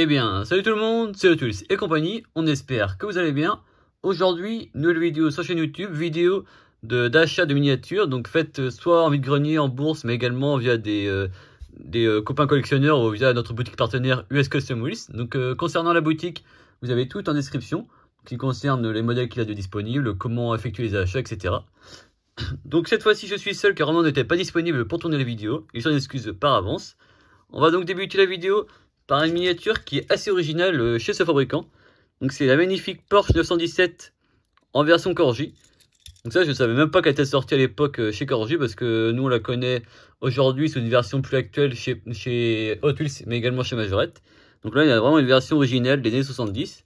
Eh bien, salut tout le monde, c'est Otuls et compagnie, on espère que vous allez bien. Aujourd'hui, nouvelle vidéo sur chaîne YouTube, vidéo d'achat de miniatures, donc faites soit en vide-grenier, en bourse, mais également via des copains collectionneurs ou via notre boutique partenaire US Custom Wheels. Donc concernant la boutique, vous avez tout en description, qui concerne les modèles qu'il y a de disponibles, comment effectuer les achats, etc. Donc cette fois-ci, je suis seul car Romain n'était pas disponible pour tourner la vidéo, il s'en excuse par avance. On va donc débuter la vidéo par une miniature qui est assez originale chez ce fabricant. Donc c'est la magnifique Porsche 917 en version Corgi. Donc ça, je ne savais même pas qu'elle était sortie à l'époque chez Corgi, parce que nous on la connaît aujourd'hui sous une version plus actuelle chez Hot Wheels, mais également chez Majorette. Donc là, il y a vraiment une version originale des années 70.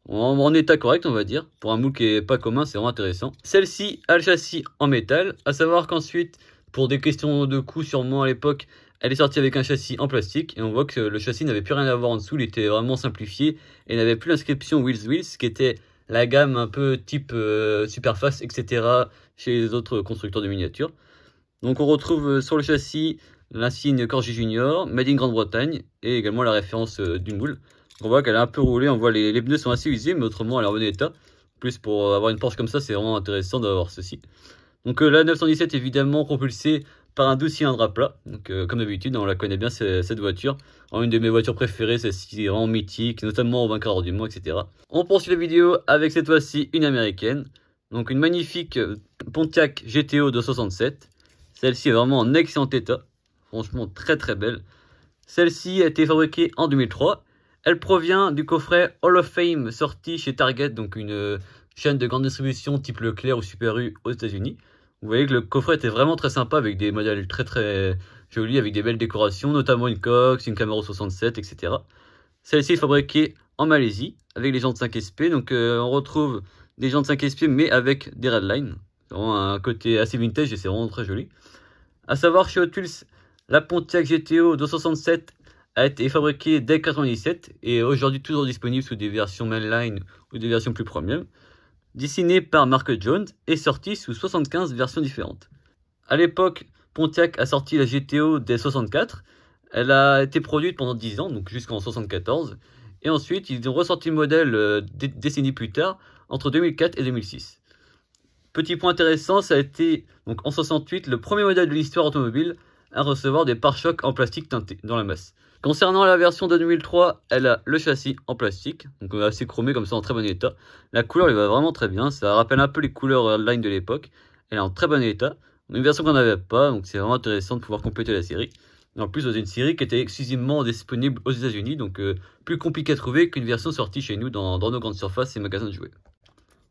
En état correct, on va dire. Pour un moule qui est pas commun, c'est vraiment intéressant. Celle-ci a le châssis en métal. À savoir qu'ensuite, pour des questions de coût sûrement à l'époque, elle est sortie avec un châssis en plastique. Et on voit que le châssis n'avait plus rien à voir en dessous. Il était vraiment simplifié. Et n'avait plus l'inscription Wheels, qui était la gamme un peu type Superfast, etc. chez les autres constructeurs de miniatures. Donc on retrouve sur le châssis l'insigne Corgi Junior, Made in Grande-Bretagne. Et également la référence du moule. On voit qu'elle est un peu roulée, on voit les pneus sont assez usés, mais autrement elle est en bon état. En plus, pour avoir une Porsche comme ça, c'est vraiment intéressant d'avoir ceci. Donc la 917 évidemment propulsée par un 12 cylindres à plat. Donc comme d'habitude, on la connaît bien cette voiture. En une de mes voitures préférées, celle-ci est vraiment mythique, notamment au vainqueur du mois, etc. On poursuit la vidéo avec cette fois-ci une américaine. Donc une magnifique Pontiac GTO 267. Celle-ci est vraiment en excellent état. Franchement très très belle. Celle-ci a été fabriquée en 2003. Elle provient du coffret Hall of Fame sorti chez Target, donc une chaîne de grande distribution type Leclerc ou Super U aux États-Unis. Vous voyez que le coffret était vraiment très sympa, avec des modèles très très jolis, avec des belles décorations, notamment une Cox, une Camaro 67, etc. Celle-ci est fabriquée en Malaisie, avec les jantes 5 SP. Donc on retrouve des jantes 5 SP, mais avec des redlines. C'est vraiment un côté assez vintage et c'est vraiment très joli. A savoir, chez Hot Wheels, la Pontiac GTO 267 a été fabriquée dès 1997 et aujourd'hui toujours disponible sous des versions mainline ou des versions plus premium. Dessinée par Mark Jones et sortie sous 75 versions différentes. A l'époque, Pontiac a sorti la GTO dès 64. Elle a été produite pendant 10 ans, donc jusqu'en 74. Et ensuite, ils ont ressorti le modèle des décennies plus tard, entre 2004 et 2006. Petit point intéressant, ça a été donc en 68 le premier modèle de l'histoire automobile à recevoir des pare-chocs en plastique teinté dans la masse. Concernant la version de 2003, elle a le châssis en plastique, donc assez chromé comme ça, en très bon état. La couleur elle va vraiment très bien, ça rappelle un peu les couleurs line de l'époque. Elle est en très bon état, une version qu'on n'avait pas, donc c'est vraiment intéressant de pouvoir compléter la série. Et en plus, dans une série qui était exclusivement disponible aux États-Unis, donc plus compliqué à trouver qu'une version sortie chez nous dans nos grandes surfaces et magasins de jouets.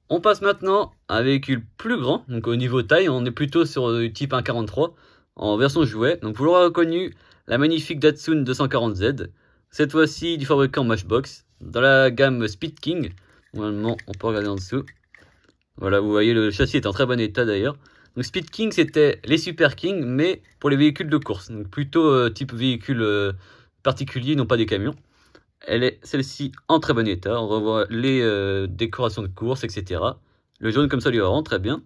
On passe maintenant à un véhicule plus grand, donc au niveau taille, on est plutôt sur du type 1.43 en version jouet. Donc vous l'aurez reconnu, la magnifique Datsun 240Z, cette fois-ci du fabricant Matchbox, dans la gamme Speed King. Normalement, on peut regarder en dessous. Voilà, vous voyez, le châssis est en très bon état d'ailleurs. Donc Speed King, c'était les Super King, mais pour les véhicules de course. Donc plutôt type véhicule particulier, non pas des camions. Elle est celle-ci en très bon état. On revoit les décorations de course, etc. Le jaune comme ça lui va vraiment très bien.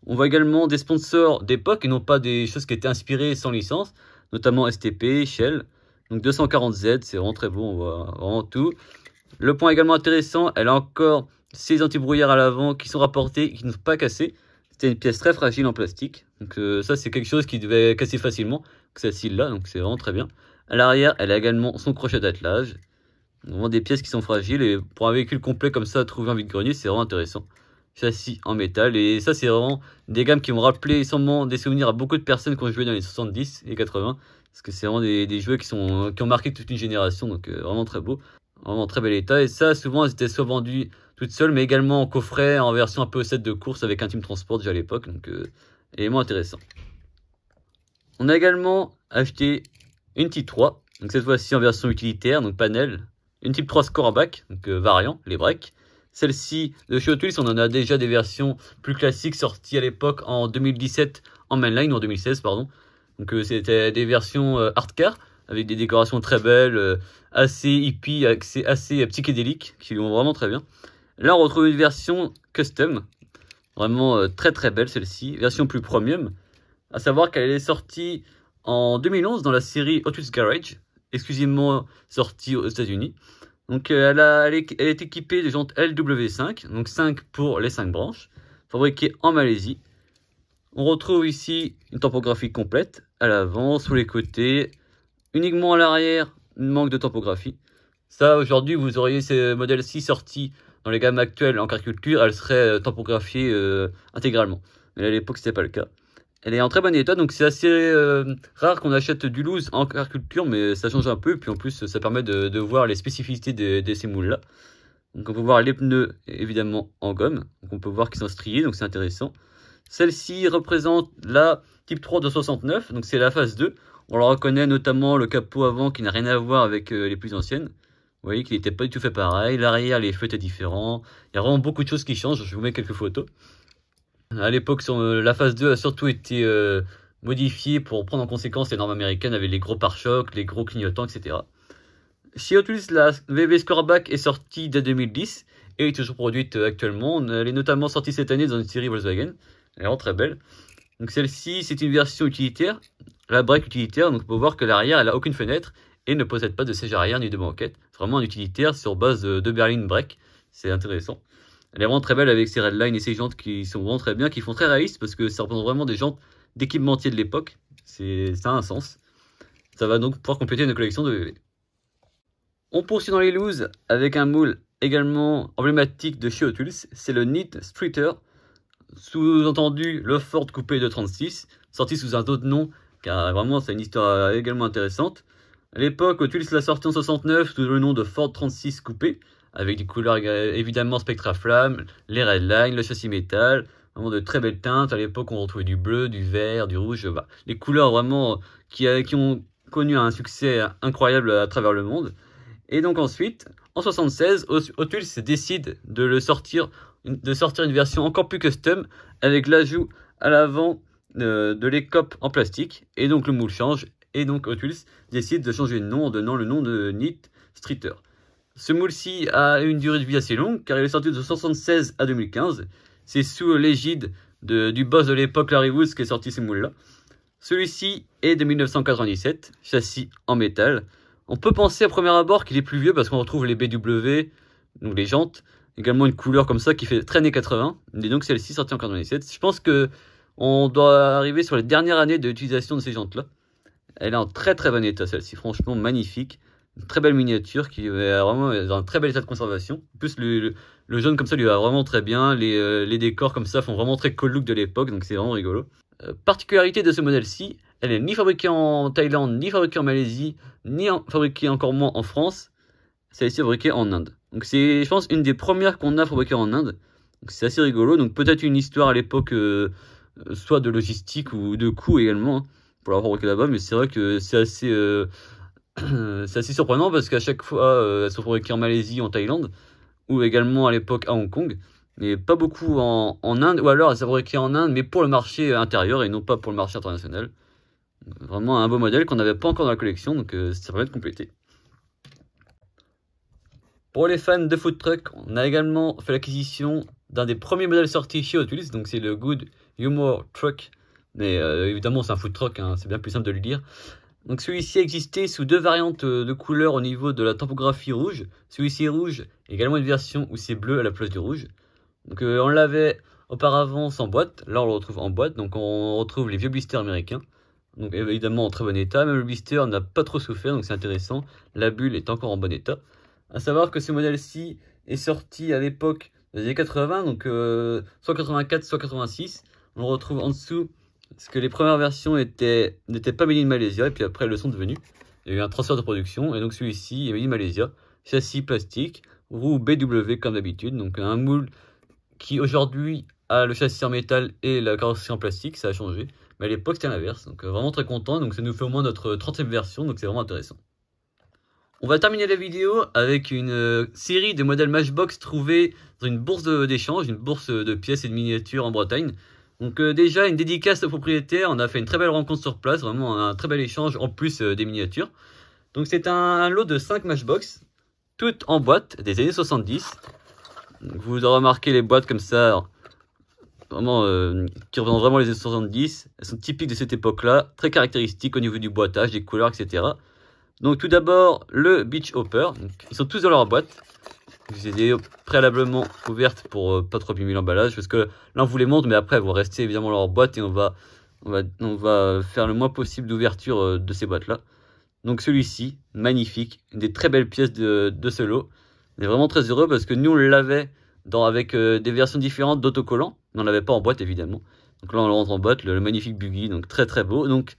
On voit également des sponsors d'époque et non pas des choses qui étaient inspirées sans licence, notamment STP, Shell. Donc 240Z, c'est vraiment très beau, on voit vraiment tout. Le point également intéressant, elle a encore ses anti-brouillards à l'avant qui sont rapportés et qui ne sont pas cassés. C'était une pièce très fragile en plastique. Donc ça, c'est quelque chose qui devait casser facilement, que celle-ci là, donc c'est vraiment très bien. À l'arrière, elle a également son crochet d'attelage. Vraiment des pièces qui sont fragiles, et pour un véhicule complet comme ça, trouver en vide-grenier, c'est vraiment intéressant. Châssis en métal, et ça c'est vraiment des gammes qui vont rappeler sûrement des souvenirs à beaucoup de personnes qui ont joué dans les 70 et 80, parce que c'est vraiment des jeux qui ont marqué toute une génération, donc vraiment très beau, vraiment très bel état. Et ça, souvent elles étaient soit vendues toutes seules, mais également en coffret, en version un peu set de course avec un team transport déjà à l'époque, donc élément intéressant. On a également acheté une Type 3, donc cette fois-ci en version utilitaire, donc panel, une Type 3 Scoreback, donc variant, les breaks. Celle-ci de chez Hot Wheels, on en a déjà des versions plus classiques sorties à l'époque en 2017 en mainline, ou en 2016 pardon. Donc c'était des versions hardcore avec des décorations très belles, assez hippie, assez psychédéliques, qui vont vraiment très bien. Là on retrouve une version custom, vraiment très très belle celle-ci, version plus premium. À savoir qu'elle est sortie en 2011 dans la série Hot Wheels Garage, exclusivement sortie aux États-Unis. Donc elle est équipée de jantes LW5, donc 5 pour les 5 branches, fabriquée en Malaisie. On retrouve ici une topographie complète, à l'avant, sous les côtés, uniquement à l'arrière, manque de topographie. Ça, aujourd'hui, vous auriez ces modèles-ci sortis dans les gammes actuelles en agriculture, elles seraient topographiées intégralement. Mais à l'époque, c'était pas le cas. Elle est en très bon état, donc c'est assez rare qu'on achète du loose en agriculture, mais ça change un peu. Et puis en plus, ça permet de voir les spécificités de ces moules-là. Donc on peut voir les pneus, évidemment, en gomme. Donc on peut voir qu'ils sont striés, donc c'est intéressant. Celle-ci représente la Type 3 de 69, donc c'est la phase 2. On la reconnaît notamment le capot avant qui n'a rien à voir avec les plus anciennes. Vous voyez qu'il n'était pas du tout fait pareil. L'arrière, les feux étaient différents. Il y a vraiment beaucoup de choses qui changent. Je vous mets quelques photos. À l'époque, la phase 2 a surtout été modifiée pour prendre en conséquence les normes américaines avec les gros pare-chocs, les gros clignotants, etc. Chez Hot Wheels, la VW Scoreback est sortie dès 2010 et est toujours produite actuellement. Elle est notamment sortie cette année dans une série Volkswagen. Elle est vraiment très belle. Donc celle-ci, c'est une version utilitaire, la break utilitaire. Donc on peut voir que l'arrière, elle n'a aucune fenêtre et ne possède pas de siège arrière ni de banquette. C'est vraiment un utilitaire sur base de berline break. C'est intéressant. Elle est vraiment très belle avec ses redlines et ses jantes qui sont vraiment très bien, qui font très réaliste parce que ça représente vraiment des jantes d'équipementier de l'époque. Ça a un sens. Ça va donc pouvoir compléter une collection de VW. On poursuit dans les looses avec un moule également emblématique de chez Hot Wheels. C'est le Neat Streeter. Sous-entendu, le Ford Coupé de 36, sorti sous un autre nom, car vraiment c'est une histoire également intéressante. À l'époque, Hot Wheels l'a sorti en 69 sous le nom de Ford 36 Coupé, avec des couleurs évidemment Spectra Flamme, les redlines, le châssis métal, vraiment de très belles teintes. À l'époque, on retrouvait du bleu, du vert, du rouge, bah, les couleurs vraiment qui ont connu un succès incroyable à travers le monde. Et donc ensuite, en 76, Hot Wheels décide de sortir une version encore plus custom avec l'ajout à l'avant de l'écope en plastique. Et donc le moule change. Et donc Hot Wheels décide de changer de nom en donnant le nom de Neat Streeter. Ce moule-ci a une durée de vie assez longue car il est sorti de 1976 à 2015. C'est sous l'égide du boss de l'époque Larry Woods qui est sorti ce moule-là. Celui-ci est de 1997, châssis en métal. On peut penser à premier abord qu'il est plus vieux parce qu'on retrouve les BW, donc les jantes, également une couleur comme ça qui fait très années 80. Et donc celle-ci sortie en 97. Je pense que on doit arriver sur les dernières années d'utilisation de ces jantes-là. Elle est en très très bon état celle-ci, franchement magnifique. Une très belle miniature qui est vraiment dans un très bel état de conservation. En plus le jaune comme ça lui va vraiment très bien. Les décors comme ça font vraiment très cool look de l'époque, donc c'est vraiment rigolo. Particularité de ce modèle-ci, elle est ni fabriquée en Thaïlande, ni fabriquée en Malaisie, ni fabriquée encore moins en France. Celle-ci est fabriquée en Inde. Donc c'est, je pense, une des premières qu'on a fabriquées en Inde. Donc c'est assez rigolo. Donc peut-être une histoire à l'époque, soit de logistique ou de coût également, hein, pour la fabriquer là-bas. Mais c'est vrai que c'est assez, c'est assez surprenant parce qu'à chaque fois, elles sont fabriquées en Malaisie, en Thaïlande, ou également à l'époque à Hong Kong. Mais pas beaucoup en Inde, ou alors elles sont fabriquées en Inde, mais pour le marché intérieur et non pas pour le marché international. Donc, vraiment un beau modèle qu'on n'avait pas encore dans la collection, donc ça permet de compléter. Pour les fans de food truck, on a également fait l'acquisition d'un des premiers modèles sortis chez Hot Wheels, donc c'est le Good Humor Truck. Mais évidemment c'est un food truck, hein, c'est bien plus simple de le dire. Donc celui-ci existait sous deux variantes de couleurs au niveau de la topographie rouge. Celui-ci est rouge, également une version où c'est bleu à la place du rouge. Donc on l'avait auparavant sans boîte, là on le retrouve en boîte, donc on retrouve les vieux blisters américains. Donc évidemment en très bon état, même le blister n'a pas trop souffert, donc c'est intéressant. La bulle est encore en bon état. À savoir que ce modèle-ci est sorti à l'époque des années 80, donc soit 84, soit 86. On le retrouve en dessous, parce que les premières versions n'étaient pas made in Malaysia, et puis après elles le sont devenues. Il y a eu un transfert de production, et donc celui-ci est made in Malaysia. Châssis plastique, roue BW comme d'habitude, donc un moule qui aujourd'hui a le châssis en métal et la carrosserie en plastique, ça a changé. Mais à l'époque c'était l'inverse, donc vraiment très content, donc ça nous fait au moins notre 30e version, donc c'est vraiment intéressant. On va terminer la vidéo avec une série de modèles Matchbox trouvés dans une bourse d'échange, une bourse de pièces et de miniatures en Bretagne. Donc déjà une dédicace au propriétaire, on a fait une très belle rencontre sur place, vraiment un très bel échange en plus des miniatures. Donc c'est un lot de 5 Matchbox, toutes en boîte des années 70. Donc, vous aurez remarqué les boîtes comme ça, vraiment qui représentent vraiment les années 70. Elles sont typiques de cette époque-là, très caractéristiques au niveau du boitage, des couleurs, etc. Donc tout d'abord le Beach Hopper, donc, ils sont tous dans leur boîte. Je les ai préalablement ouvertes pour pas trop abîmer l'emballage, parce que là on vous les montre, mais après elles vont rester évidemment dans leur boîte et on va faire le moins possible d'ouverture de ces boîtes là. Donc celui-ci, magnifique, une des très belles pièces de ce lot. On est vraiment très heureux parce que nous on l'avait avec des versions différentes d'autocollants, mais on l'avait pas en boîte évidemment. Donc là on le rentre en boîte, le magnifique Buggy, donc très très beau. Donc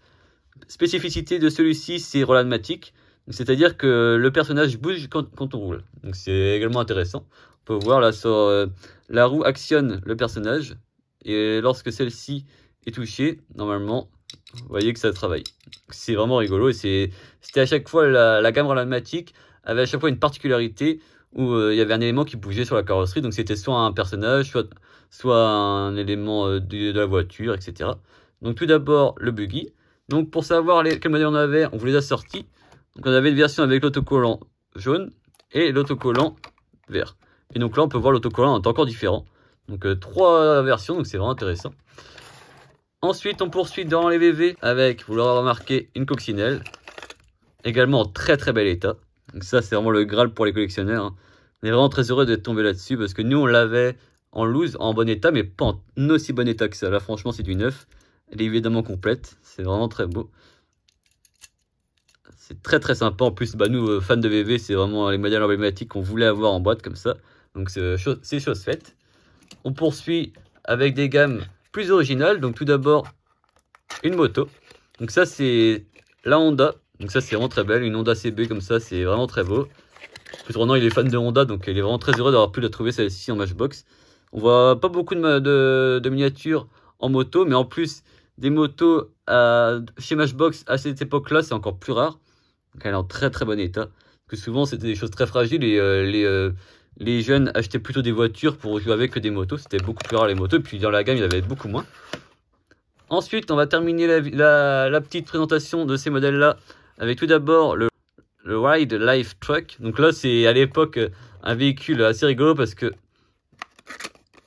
spécificité de celui-ci, c'est Rolladmatic, c'est-à-dire que le personnage bouge quand on roule. Donc c'est également intéressant. On peut voir là sur la roue actionne le personnage et lorsque celle-ci est touchée, normalement, vous voyez que ça travaille. C'est vraiment rigolo et c'était à chaque fois la gamme Rolladmatic avait à chaque fois une particularité où il y avait un élément qui bougeait sur la carrosserie. Donc c'était soit un personnage, soit un élément de la voiture, etc. Donc tout d'abord le Buggy. Donc pour savoir quel modèle on avait, on vous les a sortis. Donc on avait une version avec l'autocollant jaune et l'autocollant vert. Et donc là on peut voir l'autocollant est encore différent. Donc 3 versions, donc c'est vraiment intéressant. Ensuite on poursuit dans les VV avec, vous l'aurez remarqué, une coccinelle. Également en très très bel état. Donc ça c'est vraiment le Graal pour les collectionneurs, hein. On est vraiment très heureux d'être tombé là-dessus parce que nous on l'avait en loose, en bon état, mais pas en aussi bon état que ça. Là franchement c'est du neuf. Elle est évidemment complète, c'est vraiment très beau. C'est très très sympa. En plus, nous, fans de VV, c'est vraiment les modèles emblématiques qu'on voulait avoir en boîte comme ça. Donc c'est chose faite. On poursuit avec des gammes plus originales. Donc tout d'abord, une moto. Donc ça, c'est la Honda. Donc ça, c'est vraiment très belle. Une Honda CB comme ça, c'est vraiment très beau. Plus Ronan, il est fan de Honda, donc il est vraiment très heureux d'avoir pu la trouver celle-ci en Matchbox. On voit pas beaucoup de miniatures en moto, mais en plus, des motos chez Matchbox à cette époque-là, c'est encore plus rare. Donc elle est en très très bon état. Parce que souvent c'était des choses très fragiles et les jeunes achetaient plutôt des voitures pour jouer avec que des motos. C'était beaucoup plus rare les motos. Puis dans la gamme il y en avait beaucoup moins. Ensuite on va terminer la petite présentation de ces modèles-là avec tout d'abord le Ride Life Truck. Donc là c'est à l'époque un véhicule assez rigolo parce que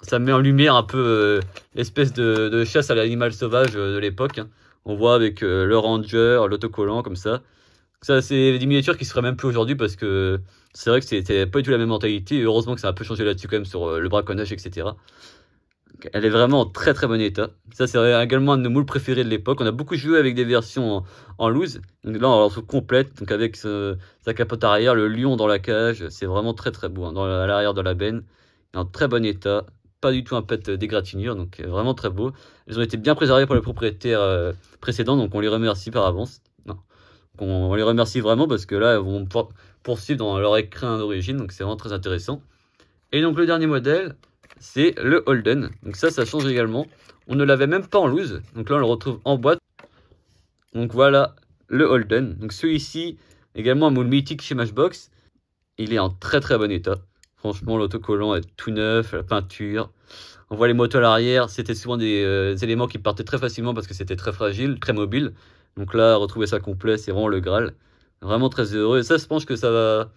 ça met en lumière un peu l'espèce de chasse à l'animal sauvage de l'époque, hein. On voit avec le Ranger, l'autocollant comme ça. Ça, c'est des miniatures qui seraient même plus aujourd'hui parce que c'est vrai que c'était pas du tout la même mentalité. Et heureusement que ça a un peu changé là-dessus quand même sur le braconnage, etc. Donc, elle est vraiment en très très bon état. Ça, c'est également un de nos moules préférés de l'époque. On a beaucoup joué avec des versions en loose. Donc là, on la retrouve complète. Donc avec sa capote arrière, le lion dans la cage. C'est vraiment très très beau, hein, à l'arrière de la benne. Il est en très bon état. Pas du tout un pet d'égratignure. Donc vraiment très beau. Ils ont été bien préservés par les propriétaires précédents. Donc on les remercie par avance. On les remercie vraiment parce que là, elles vont poursuivre dans leur écrin d'origine, donc c'est vraiment très intéressant. Et donc le dernier modèle, c'est le Holden. Donc ça change également. On ne l'avait même pas en loose, donc là on le retrouve en boîte. Donc voilà le Holden. Donc celui-ci, également un moule mythique chez Matchbox. Il est en très très bon état. Franchement, l'autocollant est tout neuf, la peinture. On voit les motos à l'arrière. C'était souvent des éléments qui partaient très facilement parce que c'était très fragile, très mobile. Donc là, retrouver ça complet, c'est vraiment le Graal. Vraiment très heureux. Et ça, je pense que ça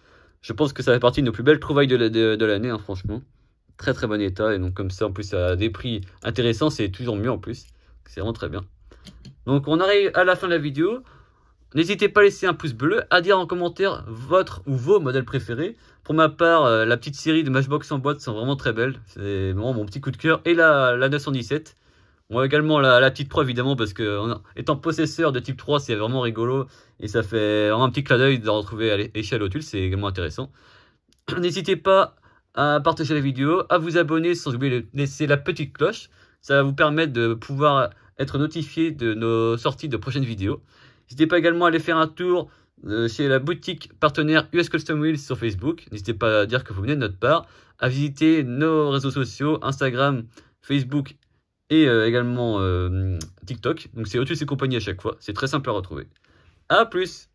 fait partie de nos plus belles trouvailles de l'année, hein, franchement. Très très bon état. Et donc comme ça, en plus, à des prix intéressants, c'est toujours mieux en plus. C'est vraiment très bien. Donc on arrive à la fin de la vidéo. N'hésitez pas à laisser un pouce bleu, à dire en commentaire votre ou vos modèles préférés. Pour ma part, la petite série de Matchbox en boîte sont vraiment très belles. C'est vraiment mon petit coup de cœur. Et la 917. On a également la type 3 évidemment parce que étant possesseur de type 3 c'est vraiment rigolo et ça fait vraiment un petit clin d'œil de la retrouver à l'échelle Lotus, c'est également intéressant. N'hésitez pas à partager la vidéo, à vous abonner sans oublier de laisser la petite cloche, ça va vous permettre de pouvoir être notifié de nos sorties de prochaines vidéos. N'hésitez pas également à aller faire un tour chez la boutique partenaire US Custom Wheels sur Facebook, n'hésitez pas à dire que vous venez de notre part, à visiter nos réseaux sociaux, Instagram, Facebook et également TikTok. Donc c'est Lotus et compagnie à chaque fois. C'est très simple à retrouver. A plus!